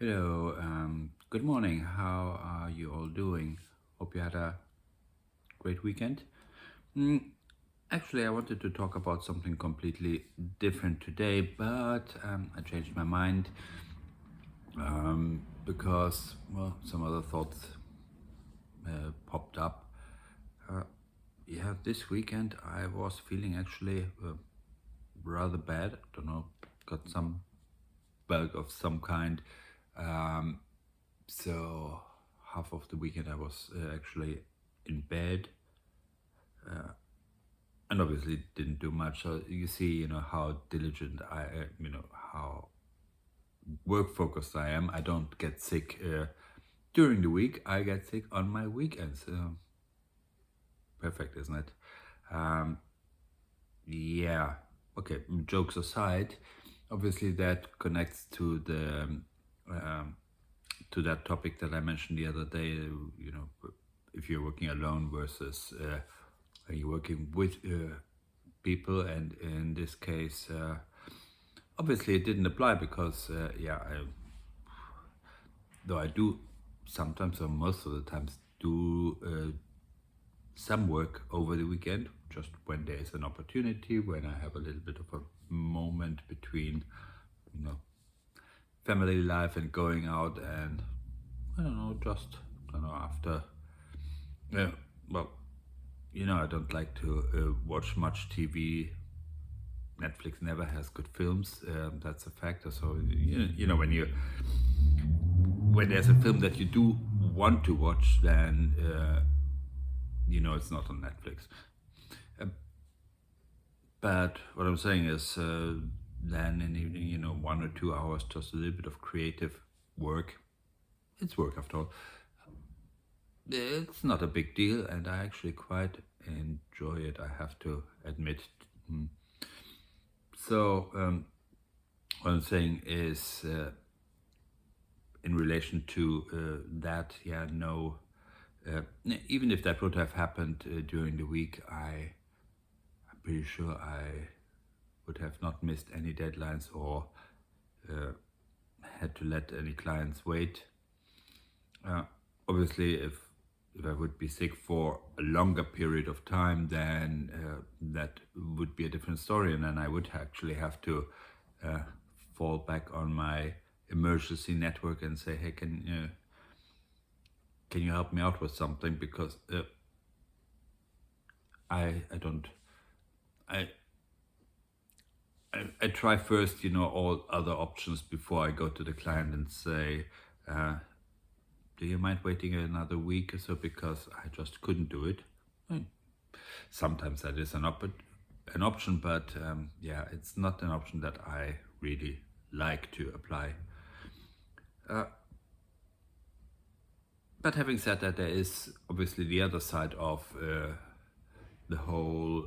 Hello, good morning. How are you all doing? Hope you had a great weekend. Mm, Actually, I wanted to talk about something completely different today, but I changed my mind because, well, some other thoughts popped up. Uh, yeah, this weekend I was feeling actually rather bad. I don't know, got some bug of some kind. Um, so half of the weekend I was actually in bed and obviously didn't do much. So you see, how diligent how work focused I am. I don't get sick during the week. I get sick on my weekends. Perfect, isn't it? Um, yeah. Okay. Jokes aside, obviously that connects um, to that topic that I mentioned the other day. If you're working alone versus are you working with people, and in this case, obviously it didn't apply because though I do sometimes or most of the times do some work over the weekend, just when there's an opportunity, when I have a little bit of a moment between, you know, family life and going out, and I don't know, just I don't know after. Yeah, well, I don't like to watch much TV. Netflix never has good films. That's a factor. So when there's a film that you do want to watch, then it's not on Netflix. Uh, but what I'm saying is, then in the evening, 1 or 2 hours, just a little bit of creative work. It's work after all. It's not a big deal, and I actually quite enjoy it. I have to admit. Mm. So what I'm saying is, in relation to that, yeah, no. Even if that would have happened during the week, I'm pretty sure I would have not missed any deadlines or uh, had to let any clients wait. Uh, Obviously, if I would be sick for a longer period of time, then that would be a different story, and then I would actually have to uh, fall back on my emergency network and say, "Hey, can you help me out with something?" Because I don't I, I try first, all other options before I go to the client and say, uh, "Do you mind waiting another week or so because I just couldn't do it?" Hmm. Sometimes that is an option, but yeah, it's not an option that I really like to apply. Uh, but having said that, there is obviously the other side of the whole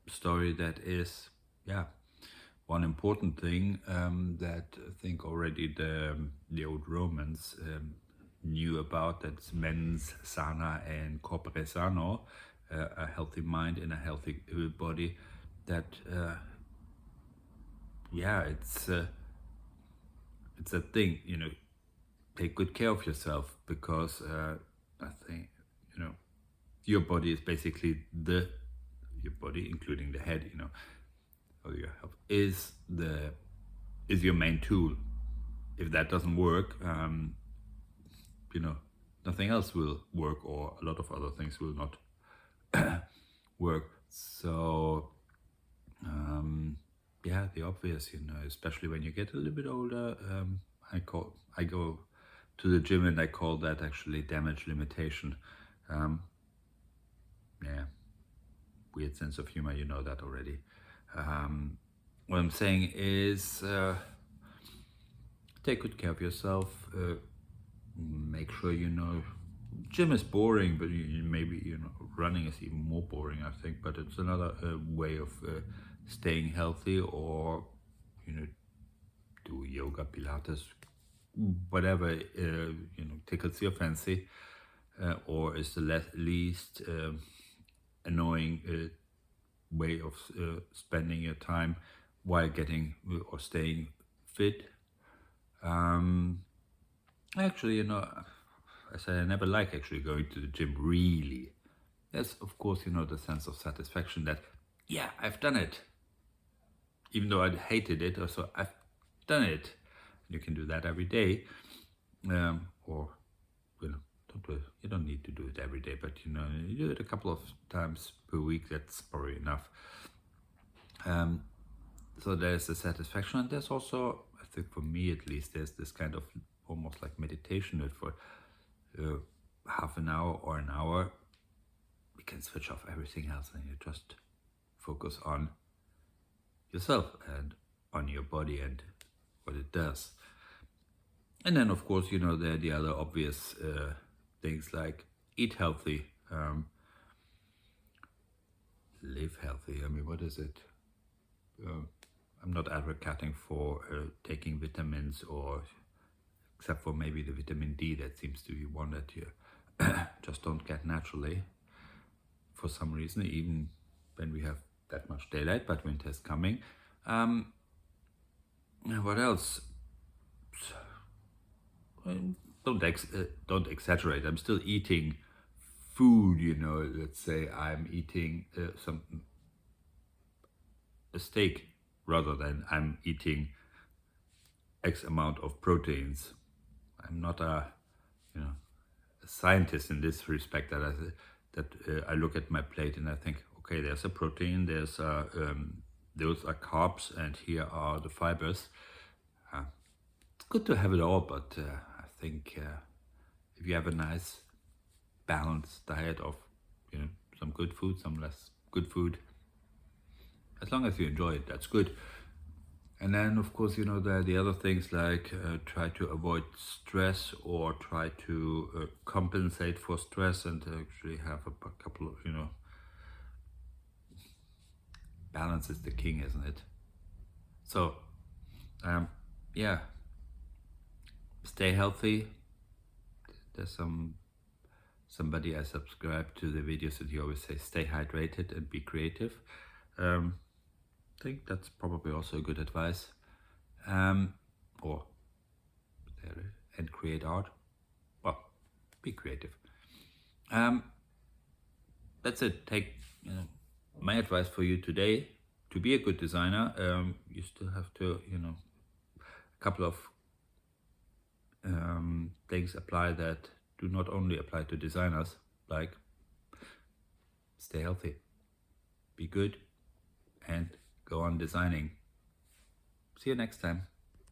story. That is, yeah, one important thing that I think already the old Romans knew about. That's mens sana and corpore sano, a healthy mind and a healthy body. That yeah, it's a thing. Take good care of yourself because I think you know your body is basically your body, including the head. Or your health is your main tool. If that doesn't work, you know, nothing else will work, or a lot of other things will not work. So, yeah, the obvious, especially when you get a little bit older. I go to the gym, and I call that actually damage limitation. Um, yeah, weird sense of humor, you know that already. What I'm saying is, take good care of yourself. Make sure gym is boring, but maybe running is even more boring, I think. But it's another way of staying healthy, or you know do yoga, pilates, whatever tickles your fancy, or is the least annoying way of spending your time while getting or staying fit. Actually, I said I never like actually going to the gym really. There's, of course, the sense of satisfaction that, yeah, I've done it. Even though I hated it, also I've done it. You can do that every day. Or, don't do it. You don't need to do it every day, but you do it a couple of times per week. That's probably enough. So there's the satisfaction, and there's also, I think for me at least, there's this kind of almost like meditation that for half an hour or an hour, you can switch off everything else and you just focus on yourself and on your body and what it does. And then, of course, there are the other obvious things like eat healthy, live healthy. I mean, what is it? I'm not advocating for taking vitamins, or except for maybe the vitamin D that seems to be one that you just don't get naturally for some reason, even when we have that much daylight, but winter is coming. What else? Don't exaggerate. I'm still eating food. Let's say I'm eating a steak rather than I'm eating X amount of proteins. I'm not a scientist in this respect that I look at my plate and I think, okay, there's a protein, those are carbs, and here are the fibers. It's good to have it all, but I think if you have a nice balanced diet of some good food, some less good food, as long as you enjoy it, that's good. And then, of course, there are the other things like try to avoid stress, or try to compensate for stress, and to actually have a couple of, balance is the king, isn't it? So, yeah, stay healthy. There's somebody I subscribe to the videos that you always say, stay hydrated and be creative. I think that's probably also a good advice. Or and create art. Well, be creative. That's it. Take my advice for you today. To be a good designer, you still have to a couple of things apply that do not only apply to designers, like stay healthy, be good, and go on designing. See you next time.